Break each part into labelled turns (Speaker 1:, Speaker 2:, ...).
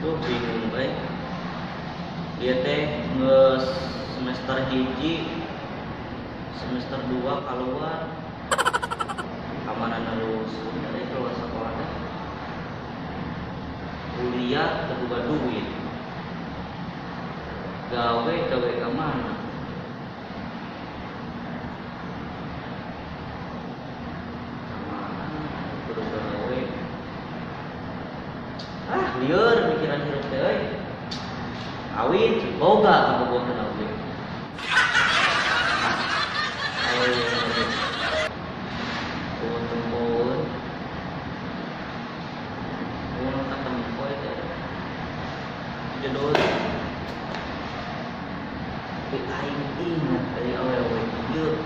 Speaker 1: Duh bingung baik. Dia teh nges semester hiji, semester 2 keluar. Kamaran harus dari keluar sekolah teh. Kuliah terbuka duit. Gawe ke mana? Kudu gawe. Lieur pikiran hirup teh euy. Awit boga kabogohan awit. Jodoh aing ingat dari awal-awal video.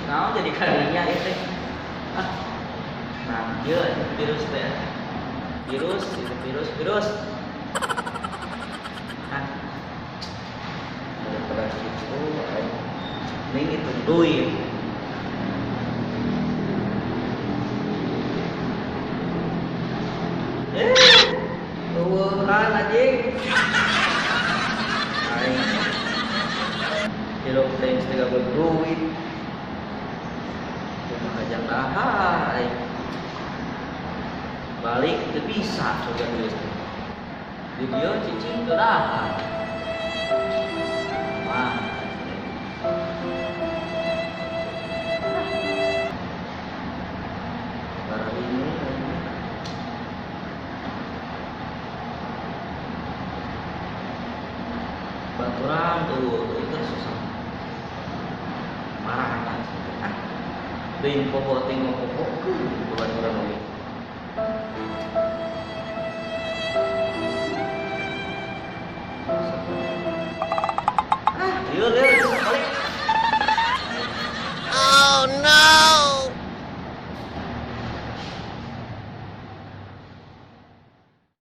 Speaker 1: Nah, jadi kalinya itu. Nah, dia virus teh. Virus. Daripada itu, ini tungguin. Tuhan anjing. Hidup thanks tiga duit. Cuma ngajak ahai. Balik itu bisa sudah duit. Video cicing ke dah. Wah. Baru ini baturan tuh itu susah marah kan. Din popo tinggal popo